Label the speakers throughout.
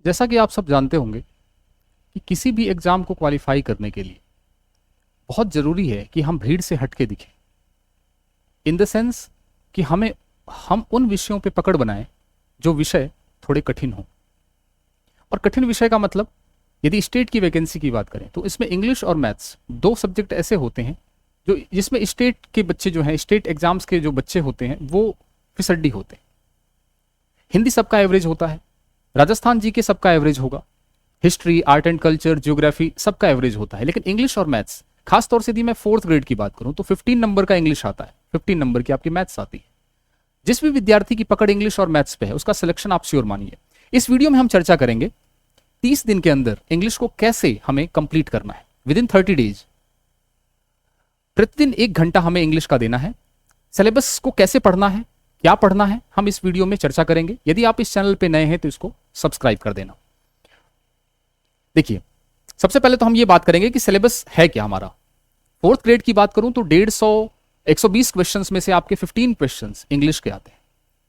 Speaker 1: जैसा कि आप सब जानते होंगे कि किसी भी एग्जाम को क्वालिफाई करने के लिए बहुत जरूरी है कि हम भीड़ से हटके दिखें, इन द सेंस कि हम उन विषयों पे पकड़ बनाएं जो विषय थोड़े कठिन हों। और कठिन विषय का मतलब, यदि स्टेट की वैकेंसी की बात करें तो इसमें इंग्लिश और मैथ्स दो सब्जेक्ट ऐसे होते हैं जो जिसमें स्टेट के बच्चे जो हैं, स्टेट एग्जाम्स के जो बच्चे होते हैं वो फिसड्डी होते हैं। हिंदी सबका एवरेज होता है, राजस्थान जी के सबका एवरेज होगा, history, art and culture, geography सबका एवरेज होता है। लेकिन इंग्लिश और मैथ्स, खासतौर से यदि मैं 4th ग्रेड की बात करूं तो 15 नंबर का इंग्लिश आता है, 15 नंबर की आपकी मैथ्स आती है। जिस भी विद्यार्थी की पकड़ इंग्लिश और मैथ्स पे है उसका सिलेक्शन आप श्योर मानिए। इस वीडियो में हम चर्चा करेंगे 30 दिन के अंदर इंग्लिश को कैसे हमें कंप्लीट करना है, विद इन 30 डेज। प्रतिदिन 1 घंटा हमें इंग्लिश का देना है। सिलेबस को कैसे पढ़ना है, क्या पढ़ना है, हम इस वीडियो में चर्चा करेंगे। यदि आप इस चैनल पे नए हैं तो इसको सब्सक्राइब कर देना। देखिए, सबसे पहले तो हम ये बात करेंगे कि सिलेबस है क्या हमारा। 4th ग्रेड की बात करूं तो 120 क्वेश्चंस में से आपके 15 क्वेश्चंस इंग्लिश के आते हैं।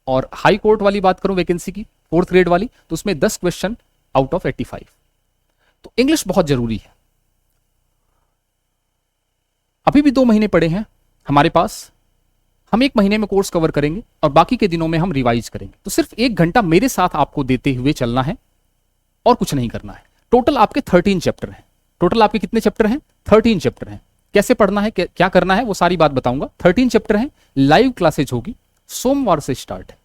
Speaker 1: और हाई कोर्ट वाली बात करूं वैकेंसी की, 4th ग्रेड वाली, तो उसमें 10 क्वेश्चन आउट ऑफ 85। तो इंग्लिश बहुत जरूरी है। अभी भी 2 महीने पड़े हैं हमारे पास। हम 1 महीने में कोर्स कवर करेंगे और बाकी के दिनों में हम रिवाइज करेंगे। तो सिर्फ 1 घंटा मेरे साथ आपको देते हुए चलना है और कुछ नहीं करना है। टोटल आपके 13 चैप्टर हैं। टोटल आपके कितने चैप्टर हैं? 13 चैप्टर हैं। कैसे पढ़ना है, क्या करना है, वो सारी बात बताऊंगा। 13 चैप्टर हैं। लाइव क्लासेज होगी, सोमवार से स्टार्ट है,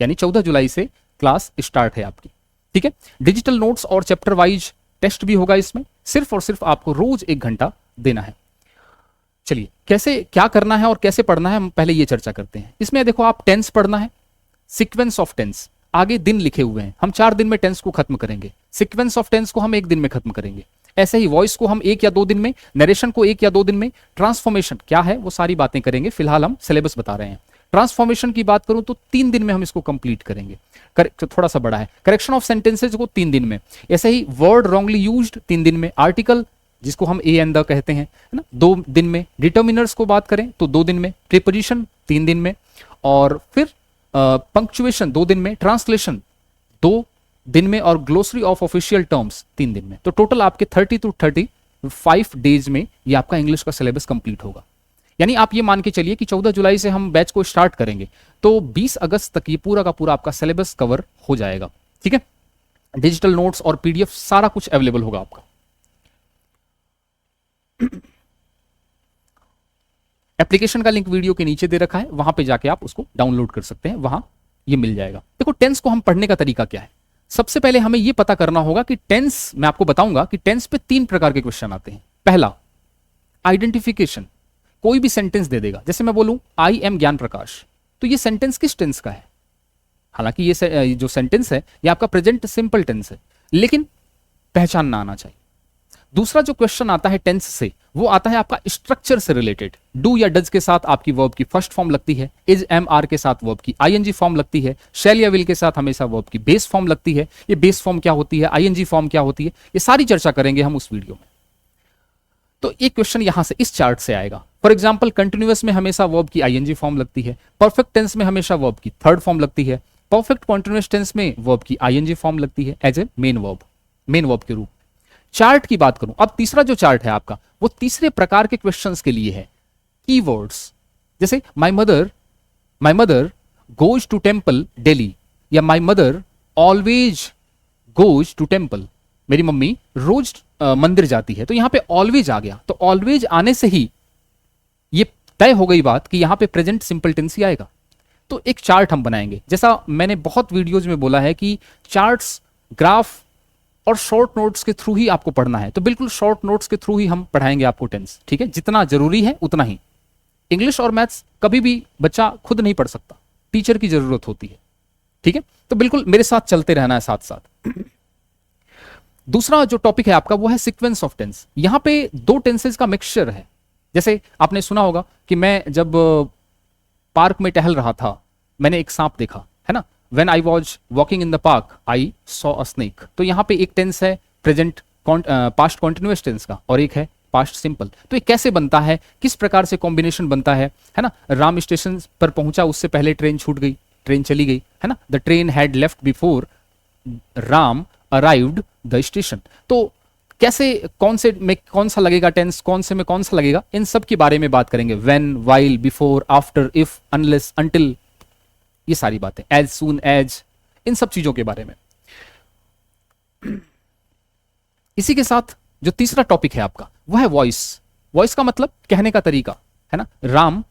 Speaker 1: यानी 14 जुलाई से क्लास स्टार्ट है आपकी। ठीक है, डिजिटल नोट्स और चैप्टर वाइज टेस्ट भी होगा इसमें। सिर्फ और सिर्फ आपको रोज 1 घंटा देना है। चलिए, कैसे क्या करना है और कैसे पढ़ना है, हम पहले ये चर्चा करते हैं। इसमें देखो, आप टेंस पढ़ना है, सीक्वेंस ऑफ टेंस, आगे दिन लिखे हुए हैं। हम 4 दिन में टेंस को खत्म करेंगे, सीक्वेंस ऑफ टेंस को हम 1 दिन में खत्म करेंगे। ऐसे ही वॉइस को हम 1 या 2 दिन में, नरेशन को 1 या 2 दिन में, ट्रांसफॉर्मेशन क्या है वो सारी बातें करेंगे। फिलहाल हम सिलेबस बता रहे हैं। ट्रांसफॉर्मेशन की बात करूं तो 3 दिन में हम इसको कंप्लीट करेंगे। थोड़ा सा बड़ा है। करेक्शन ऑफ सेंटेंसेज को 3 दिन में। ऐसे ही वर्ड रॉन्गली यूज्ड 3 दिन में। आर्टिकल जिसको हम ए एंड द कहते हैं, है ना, 2 दिन में। डिटर्मिनर्स को बात करें तो 2 दिन में। प्रीपोजिशन 3 दिन में। और फिर पंक्चुएशन 2 दिन में। ट्रांसलेशन 2 दिन में। और ग्लोसरी ऑफ ऑफिशियल टर्म्स 3 दिन में। तो टोटल आपके 30 to 35 डेज में ये आपका इंग्लिश का सिलेबस कंप्लीट होगा। यानी आप ये मान के चलिए कि 14 जुलाई से हम बैच को स्टार्ट करेंगे तो 20 अगस्त तक ये पूरा का पूरा आपका सिलेबस कवर हो जाएगा। ठीक है, डिजिटल नोट्स और पीडीएफ सारा कुछ अवेलेबल होगा आपका। एप्लीकेशन का लिंक वीडियो के नीचे दे रखा है, वहां पे जाके आप उसको डाउनलोड कर सकते हैं, वहां ये मिल जाएगा। देखो, टेंस को हम पढ़ने का तरीका क्या है। सबसे पहले हमें यह पता करना होगा कि टेंस, मैं आपको बताऊंगा कि टेंस पे 3 प्रकार के क्वेश्चन आते हैं। पहला, आइडेंटिफिकेशन। कोई भी सेंटेंस दे देगा, जैसे मैं बोलूं आई एम ज्ञान प्रकाश, तो ये सेंटेंस किस टेंस का है। हालांकि ये जो सेंटेंस है ये आपका प्रेजेंट सिंपल टेंस है, लेकिन पहचानना आना चाहिए। दूसरा जो क्वेश्चन आता है टेंस से, वो आता है आपका स्ट्रक्चर से रिलेटेड। डू या डज के साथ आपकी वर्ब की फर्स्ट फॉर्म लगती है, इज एम आर के साथ वर्ब की आईएनजी फॉर्म लगती है, शैल या विल के साथ हमेशा वर्ब की बेस फॉर्म लगती है। ये बेस फॉर्म क्या होती है, आईएनजी फॉर्म क्या होती है, ये सारी चर्चा करेंगे हम उस वीडियो में। तो एक क्वेश्चन यहां से इस चार्ट से आएगा। फॉर एग्जाम्पल, कंटिन्यूअस में हमेशा वर्ब की आईएनजी फॉर्म लगती है, परफेक्ट टेंस में हमेशा वर्ब की 3rd फॉर्म लगती है, परफेक्ट कॉन्टिन्यूअस टेंस में वर्ब की आईएनजी फॉर्म लगती है एज ए मेन वर्ब के रूप। चार्ट की बात करूं, अब तीसरा जो चार्ट है आपका वो तीसरे प्रकार के क्वेश्चंस के लिए है। कीवर्ड्स, जैसे my mother goes to temple daily, या my mother always goes to temple, मेरी मम्मी रोज मंदिर जाती है। तो यहां पे ऑलवेज आ गया, तो ऑलवेज आने से ही ये तय हो गई बात कि यहां पे प्रेजेंट सिंपल टेंस ही आएगा। तो एक चार्ट हम बनाएंगे, जैसा मैंने बहुत वीडियोज में बोला है कि चार्ट्स, ग्राफ और शॉर्ट नोट्स के थ्रू ही आपको पढ़ना है। तो बिल्कुल शॉर्ट नोट्स के थ्रू ही हम पढ़ाएंगे आपको टेंस। ठीक है, जितना जरूरी है उतना ही। इंग्लिश और मैथ्स कभी भी बच्चा खुद नहीं पढ़ सकता, टीचर की जरूरत होती है। ठीक है, तो बिल्कुल मेरे साथ चलते रहना है साथ साथ। दूसरा जो टॉपिक है आपका वो है सीक्वेंस ऑफ टेंस। यहां पे 2 टेंसेज का मिक्सचर है। जैसे आपने सुना होगा कि मैं जब पार्क में टहल रहा था मैंने एक सांप देखा, है ना। When I was walking in the park, I saw a snake. तो यहाँ पे एक टेंस है प्रेजेंट पास्ट कॉन्टिन्यूअस टेंस का और एक है पास्ट सिंपल। तो ये कैसे बनता है, किस प्रकार से कॉम्बिनेशन बनता है ना। राम स्टेशन पर पहुंचा, उससे पहले ट्रेन छूट गई, ट्रेन चली गई, है ना। The train had left before Ram arrived the station. तो कैसे, कौन से में कौन सा लगेगा टेंस, कौन से में कौन सा लगेगा, इन सब के बारे में बात करेंगे। When, while, before, after, if, unless, until, ये सारी बातें, एज सून एज, इन सब चीजों के बारे में। इसी के साथ जो तीसरा टॉपिक है आपका वो है वॉइस। वॉइस का मतलब कहने का तरीका है ना। Ram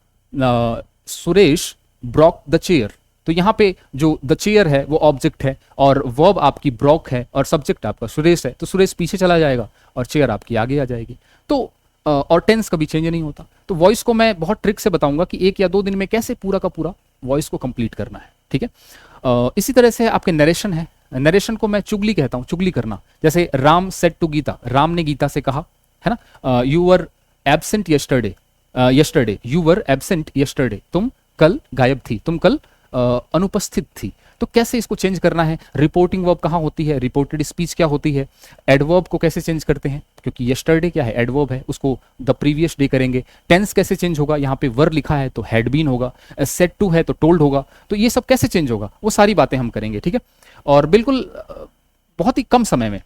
Speaker 1: Suresh Brock the chair, तो यहां पे जो द चेयर है वो ऑब्जेक्ट है और वर्ब आपकी ब्रॉक है और सब्जेक्ट आपका सुरेश है, तो सुरेश पीछे चला जाएगा और चेयर आपकी आगे आ जाएगी। तो और टेंस कभी चेंज नहीं होता। तो वॉइस को मैं बहुत ट्रिक से बताऊंगा कि 1 या 2 दिन में कैसे पूरा का पूरा वॉइस को कंप्लीट करना है, ठीक है। इसी तरह से आपके नरेशन है। नरेशन को मैं चुगली कहता हूं, चुगली करना। जैसे राम सेड टू गीता, राम ने गीता से कहा, है ना। You were absent yesterday, yesterday you were absent yesterday, तुम कल गायब थी, तुम कल अनुपस्थित थी। तो कैसे इसको चेंज करना है। रिपोर्टिंग वर्ब कहाँ होती है, रिपोर्टेड स्पीच क्या होती है, एडवर्ब को कैसे चेंज करते हैं, क्योंकि यस्टरडे क्या है, एडवर्ब है, उसको द प्रीवियस डे करेंगे। टेंस कैसे चेंज होगा, यहाँ पे वर लिखा है तो हैड बीन होगा, सेड टू है तो टोल्ड होगा। तो ये सब कैसे चेंज होगा, वो सारी बातें हम करेंगे, ठीक है। और बिल्कुल बहुत ही कम समय में,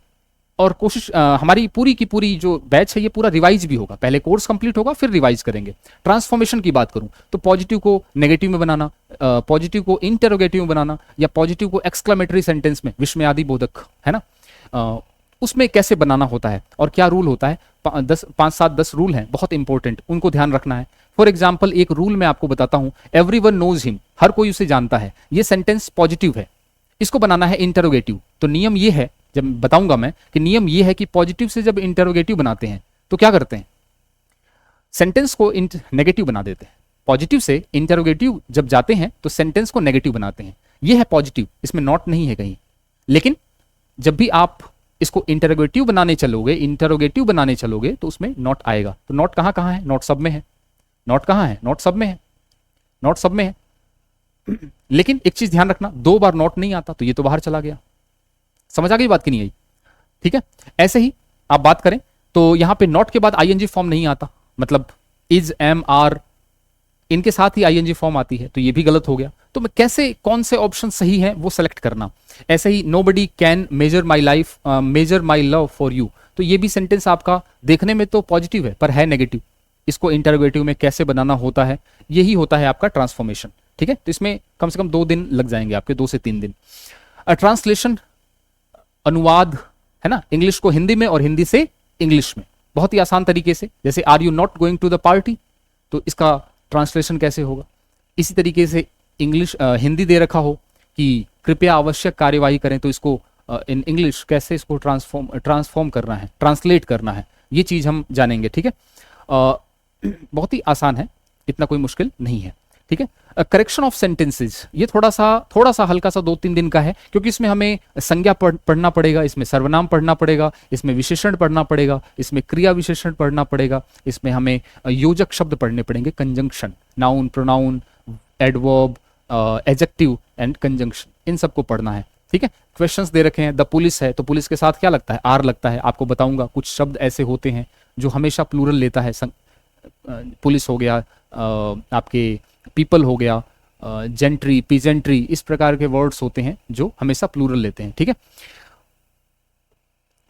Speaker 1: और कोशिश हमारी पूरी की पूरी जो बैच है ये पूरा रिवाइज भी होगा। पहले कोर्स कंप्लीट होगा फिर रिवाइज करेंगे। ट्रांसफॉर्मेशन की बात करूं तो पॉजिटिव को नेगेटिव में बनाना, पॉजिटिव को इंटरोगेटिव में बनाना, या पॉजिटिव को एक्सक्लेमेटरी सेंटेंस में, विस्मयादि बोधक, है ना, उसमें कैसे बनाना होता है और क्या रूल होता है। 5, 7, 10 रूल हैं बहुत इंपॉर्टेंट, उनको ध्यान रखना है। फॉर एग्जाम्पल एक रूल मैं आपको बताता हूं, एवरीवन नोज हिम, हर कोई उसे जानता है। ये सेंटेंस पॉजिटिव है, इसको बनाना है इंटरोगेटिव। तो नियम ये है, जब बताऊंगा मैं कि नियम ये है कि पॉजिटिव से जब इंटरोगेटिव बनाते हैं तो क्या करते हैं, सेंटेंस को नेगेटिव बना देते हैं। पॉजिटिव से इंटरोगेटिव जब जाते हैं तो सेंटेंस को नेगेटिव बनाते हैं। ये है पॉजिटिव, इसमें नॉट नहीं है कहीं। लेकिन जब भी आप इसको इंटरोगेटिव बनाने चलोगे तो उसमें नॉट आएगा। तो नॉट कहां कहां है, नॉट सब में है। नॉट कहां है, नॉट सब में है, नॉट सब में है। लेकिन एक चीज ध्यान रखना, 2 बार नॉट नहीं आता तो ये तो बाहर चला गया। समझ आ गई बात की नहीं आई, ठीक है। ऐसे ही आप बात करें तो यहां पे नॉट के बाद आईएनजी फॉर्म नहीं आता, मतलब इज, एम, आर, इनके साथ ही आईएनजी फॉर्म आती है, तो ये भी गलत हो गया। तो मैं कैसे, कौन से ऑप्शन सही है वो सेलेक्ट करना। ऐसे ही nobody can measure my life, measure my love for you, तो ये भी सेंटेंस आपका देखने में तो पॉजिटिव है पर है नेगेटिव। इसको इंटरोगेटिव में कैसे बनाना होता है, यही होता है आपका ट्रांसफॉर्मेशन, ठीक है। तो इसमें कम से कम 2 दिन लग जाएंगे आपके, 2 से 3 दिन। ट्रांसलेशन, अनुवाद, है ना, इंग्लिश को हिंदी में और हिंदी से इंग्लिश में, बहुत ही आसान तरीके से। जैसे are you not going to the party, तो इसका ट्रांसलेशन कैसे होगा। इसी तरीके से इंग्लिश, हिंदी दे रखा हो कि कृपया आवश्यक कार्यवाही करें, तो इसको इन इंग्लिश कैसे इसको ट्रांसफॉर्म करना है, ट्रांसलेट करना है, ये चीज हम जानेंगे, ठीक है। बहुत ही आसान है, इतना कोई मुश्किल नहीं है, ठीक है। करेक्शन ऑफ सेंटेंसेस, ये थोड़ा सा हल्का सा 2-3 दिन का है, क्योंकि इसमें हमें संज्ञा पढ़ना पड़ेगा, इसमें सर्वनाम पढ़ना पड़ेगा, इसमें विशेषण पढ़ना पड़ेगा, इसमें क्रिया विशेषण पढ़ना पड़ेगा, इसमें हमें योजक शब्द पढ़ने पड़ेंगे, conjunction, noun, pronoun, adverb, adjective and conjunction, इन सबको पढ़ना है, ठीक है। क्वेश्चंस दे रखे हैं, द पुलिस है तो पुलिस के साथ क्या लगता है, आर लगता है। आपको बताऊंगा कुछ शब्द ऐसे होते हैं जो हमेशा प्लूरल लेता है। पुलिस हो गया, आपके पीपल हो गया, जेंट्री, पीजेंट्री, इस प्रकार के वर्ड्स होते हैं जो हमेशा प्लूरल लेते हैं, ठीक है।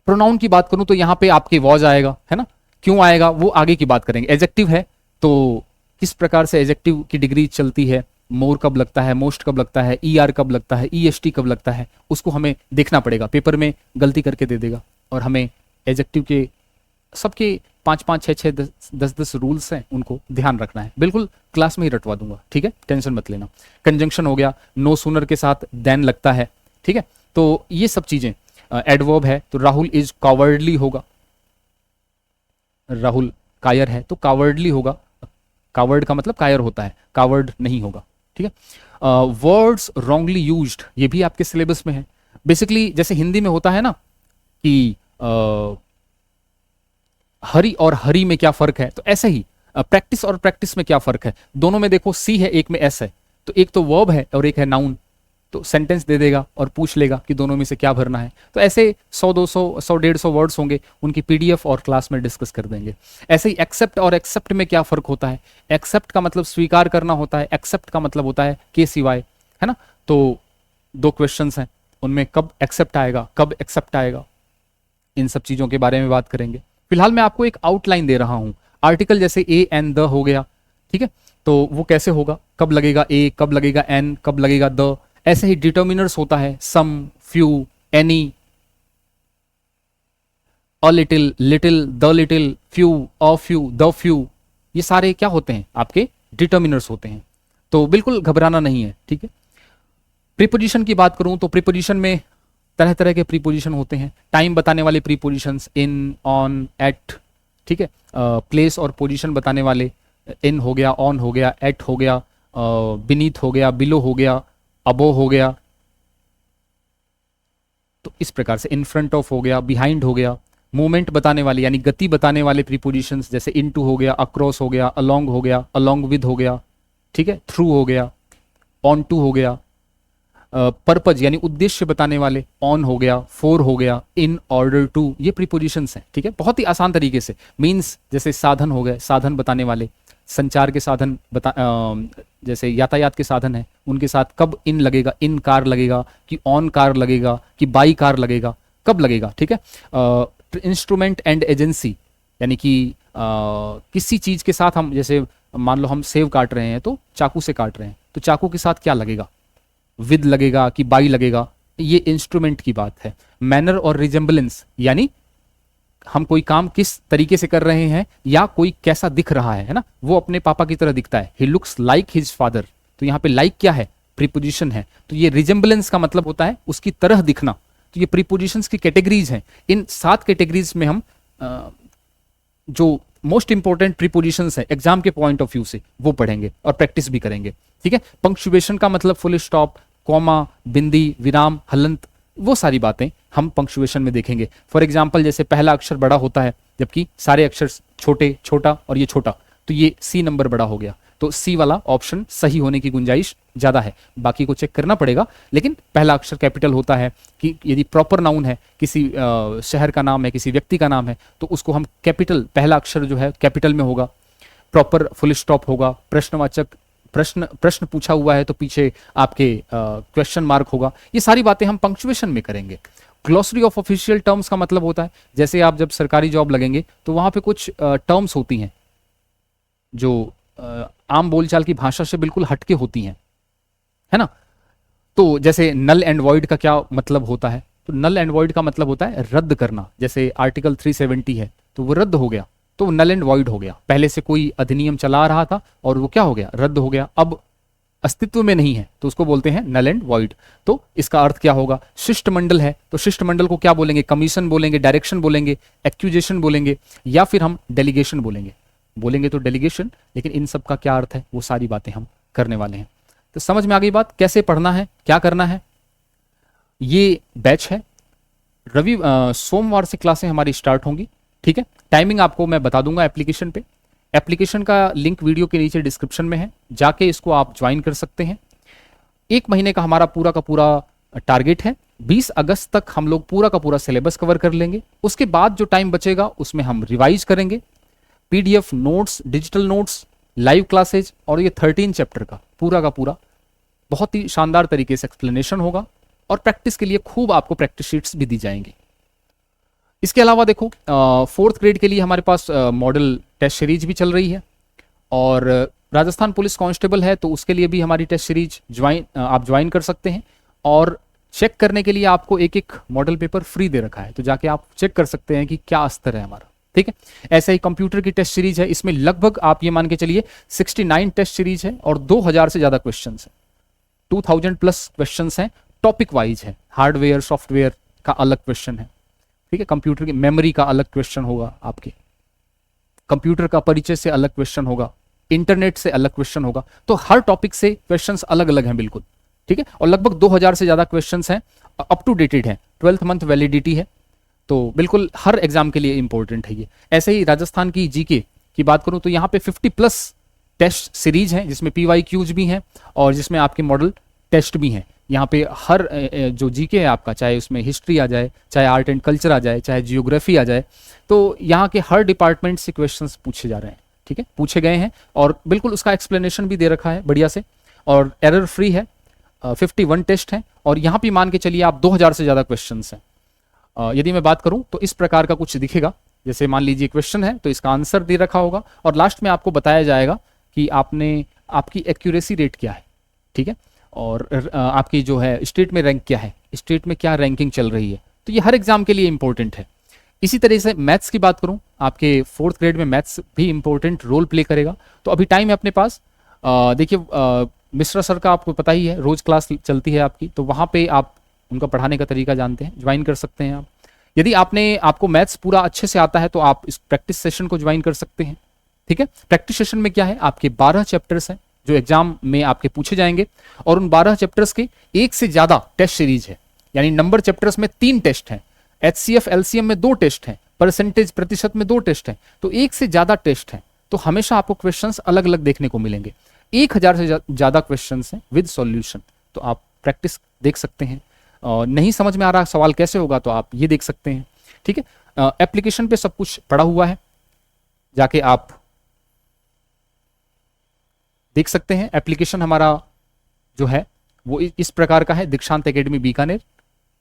Speaker 1: प्रोनाउन की बात करूं तो यहां पे आपके वॉज आएगा, है ना, क्यों आएगा वो आगे की बात करेंगे। एडजेक्टिव है तो किस प्रकार से एडजेक्टिव की डिग्री चलती है, मोर कब लगता है, मोस्ट कब लगता है, ईआर कब लगता है, ईएसटी कब लगता है, उसको हमें देखना पड़ेगा। पेपर में गलती करके दे देगा, और हमें एडजेक्टिव के सबके 5-5, 6-6, 10-10 रूल्स हैं, उनको ध्यान रखना है। बिल्कुल क्लास में ही रटवा दूंगा, ठीक है, टेंशन मत लेना। कंजंक्शन हो गया, नो सूनर के साथ देन लगता है, ठीक है। तो ये सब चीजें। एडवर्ब है तो राहुल इज कावर्डली होगा, राहुल कायर है तो कावर्डली होगा। कावर्ड का मतलब कायर होता है, कावर्ड नहीं होगा, ठीक है। वर्ड्स रॉन्गली यूज्ड, ये भी आपके सिलेबस में है। बेसिकली जैसे हिंदी में होता है ना कि हरी और हरी में क्या फर्क है, तो ऐसे ही प्रैक्टिस और प्रैक्टिस में क्या फर्क है। दोनों में देखो सी है, एक में एस है, तो एक तो वर्ब है और एक है नाउन, तो सेंटेंस दे देगा और पूछ लेगा कि दोनों में से क्या भरना है। तो ऐसे 100-200, 100-150 वर्ड्स होंगे, उनकी पीडीएफ और क्लास में डिस्कस कर देंगे। ऐसे ही एक्सेप्ट और एक्सेप्ट में क्या फर्क होता है। एक्सेप्ट का मतलब स्वीकार करना होता है, एक्सेप्ट का मतलब होता है के सिवाय, है ना। तो 2 क्वेश्चंस हैं, उनमें कब एक्सेप्ट आएगा, कब एक्सेप्ट आएगा, इन सब चीज़ों के बारे में बात करेंगे। फिलहाल मैं आपको एक आउटलाइन दे रहा हूँ। आर्टिकल जैसे ए एन द हो गया, ठीक है, तो वो कैसे होगा, कब लगेगा ए, कब लगेगा एन, कब लगेगा द। ऐसे ही डिटर्मिनर्स होता है, some, few, any, a little, little, the little, few, a few, the few, ये सारे क्या होते हैं, आपके डिटर्मिनर्स होते हैं। तो बिल्कुल घबराना नहीं है, ठीक है। प्रीपोजिशन की बात करूं तो प्रीपोजिशन में तरह तरह के प्रीपोजिशन होते हैं। टाइम बताने वाले प्रीपोजिशंस इन, ऑन, एट, ठीक है। प्लेस और पोजीशन बताने वाले इन हो गया, ऑन हो गया, एट हो गया, बीनीथ हो गया, बिलो हो गया, अबो हो गया। तो इस प्रकार से इन फ्रंट ऑफ हो गया, बिहाइंड हो गया। मूवमेंट बताने वाले यानी गति बताने वाले प्रीपोजिशंस जैसे इनटू हो गया, अक्रॉस हो गया, अलोंग हो गया, अलोंग विद हो गया, ठीक है, थ्रू हो गया, ऑन टू हो गया। पर्पज यानी उद्देश्य बताने वाले ऑन हो गया, फॉर हो गया, इन ऑर्डर टू, ये प्रीपोजिशंस हैं, ठीक है, बहुत ही आसान तरीके से। मीन्स जैसे साधन हो गए, साधन बताने वाले, संचार के साधन जैसे यातायात के साधन है, उनके साथ कब इन लगेगा, इन कार लगेगा कि ऑन कार लगेगा कि बाई कार लगेगा, कब लगेगा, ठीक है। इंस्ट्रूमेंट एंड एजेंसी यानी कि किसी चीज के साथ हम, जैसे मान लो हम सेव काट रहे हैं तो चाकू से काट रहे हैं, तो चाकू के साथ क्या लगेगा, विद लगेगा कि बाई लगेगा, ये इंस्ट्रूमेंट की बात है। मैनर और रिजेम्बलेंस यानी हम कोई काम किस तरीके से कर रहे हैं या कोई कैसा दिख रहा है ना, वो अपने पापा की तरह दिखता है, he looks like his father. तो यहाँ पे लाइक क्या है, प्रीपोजिशन है। तो ये रिजेम्बलेंस का मतलब होता है उसकी तरह दिखना। तो ये प्रीपोजिशंस की कैटेगरीज हैं। इन 7 कैटेगरीज में हम जो मोस्ट इंपॉर्टेंट प्रीपोजिशंस है एग्जाम के पॉइंट ऑफ व्यू से वो पढ़ेंगे और प्रैक्टिस भी करेंगे, ठीक है। पंक्चुएशन का मतलब फुल स्टॉप, कॉमा, बिंदी, विराम, हलंत, वो सारी बातें हम पंक्चुएशन में देखेंगे। फॉर एग्जाम्पल जैसे पहला अक्षर बड़ा होता है जबकि सारे अक्षर छोटे, छोटा और ये छोटा, तो ये सी नंबर बड़ा हो गया। तो सी वाला ऑप्शन सही होने की गुंजाइश ज्यादा है, बाकी को चेक करना पड़ेगा। लेकिन पहला अक्षर कैपिटल होता है कि यदि प्रॉपर नाउन है, किसी शहर का नाम है, किसी व्यक्ति का नाम है, तो उसको हम कैपिटल, पहला अक्षर जो है कैपिटल में होगा। प्रॉपर फुल स्टॉप होगा। प्रश्नवाचक, प्रश्न पूछा हुआ है तो पीछे आपके क्वेश्चन मार्क होगा। ये सारी बातें हम पंक्चुएशन में करेंगे। ग्लॉसरी ऑफ ऑफिशियल टर्म्स का मतलब होता है जैसे आप जब सरकारी जॉब लगेंगे तो वहां पे कुछ टर्म्स होती हैं जो आम बोलचाल की भाषा से बिल्कुल हटके होती हैं, है ना। तो जैसे नल एंड वॉइड का क्या मतलब होता है, तो नल एंड वॉइड का मतलब होता है रद्द करना। जैसे आर्टिकल 370 है तो वो रद्द हो गया, तो नल एंड वॉइड हो गया। पहले से कोई अधिनियम चला रहा था और वो क्या हो गया, रद्द हो गया, अब अस्तित्व में नहीं है, तो उसको बोलते हैं नल एंड वॉइड। तो इसका अर्थ क्या होगा, शिष्टमंडल है तो शिष्टमंडल को क्या बोलेंगे, कमीशन बोलेंगे, डायरेक्शन बोलेंगे, एक्यूजेशन बोलेंगे, या फिर हम डेलीगेशन बोलेंगे। बोलेंगे तो डेलीगेशन, लेकिन इन सब का क्या अर्थ है वो सारी बातें हम करने वाले हैं। तो समझ में आ गई बात, कैसे पढ़ना है, क्या करना है। ये बैच है, सोमवार से क्लासें हमारी स्टार्ट होंगी, ठीक है। टाइमिंग आपको मैं बता दूंगा एप्लीकेशन पे। एप्लीकेशन का लिंक वीडियो के नीचे डिस्क्रिप्शन में है, जाके इसको आप ज्वाइन कर सकते हैं। 1 महीने का हमारा पूरा का पूरा टारगेट है। 20 अगस्त तक हम लोग पूरा का पूरा सिलेबस कवर कर लेंगे। उसके बाद जो टाइम बचेगा उसमें हम रिवाइज करेंगे। PDF notes, digital notes, live classes और ये 13 चैप्टर का पूरा बहुत ही शानदार तरीके से एक्सप्लेनेशन होगा और प्रैक्टिस के लिए खूब आपको प्रैक्टिस शीट्स भी दी जाएंगी। इसके अलावा देखो 4th ग्रेड के लिए हमारे पास मॉडल टेस्ट सीरीज भी चल रही है और राजस्थान पुलिस कांस्टेबल है तो उसके लिए भी हमारी टेस्ट सीरीज आप ज्वाइन कर सकते हैं। और चेक करने के लिए आपको एक मॉडल पेपर फ्री दे रखा है, तो जाके आप चेक कर सकते हैं कि क्या स्तर है हमारा, ठीक है। ऐसे ही कंप्यूटर की टेस्ट सीरीज है, इसमें लगभग आप ये मान के चलिए 69 टेस्ट सीरीज है और 2000 से ज्यादा क्वेश्चन है। 2000 प्लस क्वेश्चन हैं, टॉपिक वाइज है। हार्डवेयर सॉफ्टवेयर का अलग क्वेश्चन है, ठीक है। कंप्यूटर की मेमोरी का अलग क्वेश्चन होगा, आपके कंप्यूटर का परिचय से अलग क्वेश्चन होगा, इंटरनेट से अलग क्वेश्चन होगा। तो हर टॉपिक से क्वेश्चंस अलग अलग हैं बिल्कुल, ठीक है। और लगभग 2000 से ज्यादा क्वेश्चंस हैं, अप टू डेटेड हैं, 12th मंथ वैलिडिटी है, तो बिल्कुल हर एग्जाम के लिए इंपॉर्टेंट है ये। ऐसे ही राजस्थान की जीके की बात करूं तो यहाँ पे 50+ टेस्ट सीरीज हैं जिसमें PYQs भी हैं और जिसमें आपके मॉडल टेस्ट भी हैं। यहाँ पे हर जो जीके है आपका, चाहे उसमें हिस्ट्री आ जाए, चाहे आर्ट एंड कल्चर आ जाए, चाहे जियोग्राफी आ जाए, तो यहाँ के हर डिपार्टमेंट से क्वेश्चंस पूछे जा रहे हैं, ठीक है, पूछे गए हैं और बिल्कुल उसका एक्सप्लेनेशन भी दे रखा है बढ़िया से और एरर फ्री है। 51 टेस्ट हैं और यहाँ पे मान के चलिए आप 2000 से ज़्यादा क्वेश्चन हैं। यदि मैं बात करूँ तो इस प्रकार का कुछ दिखेगा, जैसे मान लीजिए क्वेश्चन है तो इसका आंसर दे रखा होगा और लास्ट में आपको बताया जाएगा कि आपकी एक्यूरेसी रेट क्या है, ठीक है, और आपकी जो है स्टेट में रैंक क्या है, स्टेट में क्या रैंकिंग चल रही है। तो ये हर एग्जाम के लिए इंपॉर्टेंट है। इसी तरह से मैथ्स की बात करूं, आपके 4th ग्रेड में मैथ्स भी इंपॉर्टेंट रोल प्ले करेगा। तो अभी टाइम है अपने पास, देखिए मिश्रा सर का आपको पता ही है, रोज क्लास चलती है आपकी, तो वहाँ पे आप उनका पढ़ाने का तरीका जानते हैं, ज्वाइन कर सकते हैं आप। यदि आपको मैथ्स पूरा अच्छे से आता है तो आप इस प्रैक्टिस सेशन को ज्वाइन कर सकते हैं, ठीक है। प्रैक्टिस सेशन में क्या है, आपके 12 चैप्टर्स हैं जो एग्जाम में आपके पूछे जाएंगे और उन 12 चैप्टर्स के एक से ज्यादा टेस्ट सीरीज है, यानी नंबर चैप्टर्स में 3 टेस्ट हैं, HCF LCM में 2 टेस्ट हैं, परसेंटेज प्रतिशत में 2 टेस्ट हैं, तो एक से ज्यादा टेस्ट हैं। तो हमेशा आपको क्वेश्चंस अलग अलग देखने को मिलेंगे। 1000 से ज्यादा क्वेश्चंस हैं विद सॉल्यूशन, तो आप प्रैक्टिस देख सकते हैं। नहीं समझ में आ रहा सवाल कैसे होगा तो आप ये देख सकते हैं, ठीक है। एप्लीकेशन पे सब कुछ पड़ा हुआ है, जाके आप देख सकते हैं। एप्लीकेशन हमारा जो है वो इस प्रकार का है, दीक्षांत एकेडमी बीकानेर।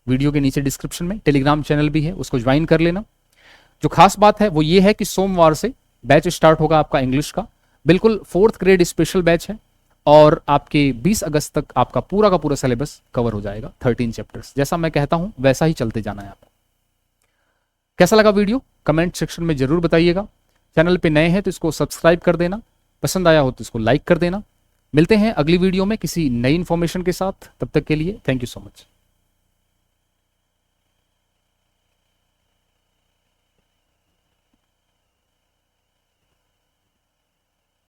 Speaker 1: वीडियो के नीचे डिस्क्रिप्शन में टेलीग्राम चैनल भी है, उसको ज्वाइन कर लेना। जो खास बात है वो ये है कि सोमवार से बैच स्टार्ट होगा आपका इंग्लिश का, बिल्कुल 4th ग्रेड स्पेशल बैच है और आपके 20 अगस्त तक आपका पूरा का पूरा सिलेबस कवर हो जाएगा, 13 चैप्टर्स। जैसा मैं कहता हूं वैसा ही चलते जाना है आपको। कैसा लगा वीडियो कमेंट सेक्शन में जरूर बताइएगा। चैनल पे नए हैं तो इसको सब्सक्राइब कर देना, पसंद आया हो तो इसको लाइक कर देना। मिलते हैं अगली वीडियो में किसी नई इंफॉर्मेशन के साथ, तब तक के लिए थैंक यू सो मच।